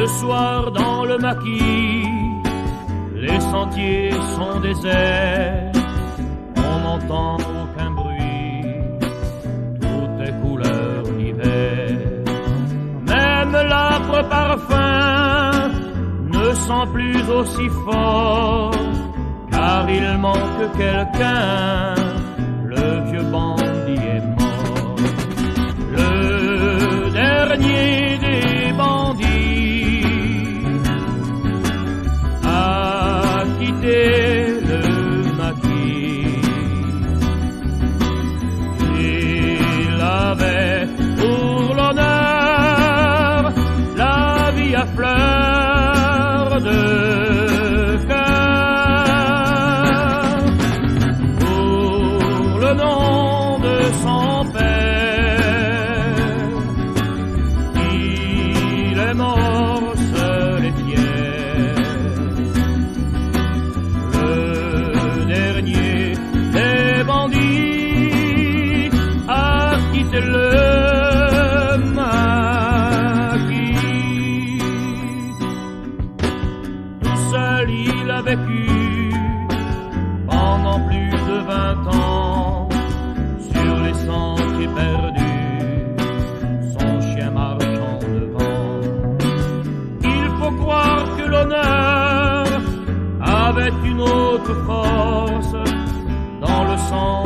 Le soir dans le maquis, les sentiers sont déserts, on n'entend aucun bruit, tout est couleur d'hiver. Même l'âpre parfum ne sent plus aussi fort, car il manque quelqu'un, le vieux bandit est mort. Le dernier des bandits a quitté le maquis. Il avait pour l'honneur la vie à fleur de cœur. Pour le nom de son père, il est mort seul et fier. Le dernier des bandits a quitté le maquis. Tout seul il a vécu pendant plus de 20 ans sur les sentiers perdus, son chien marchant devant. Il faut croire que l'honneur avait une autre force dans le sang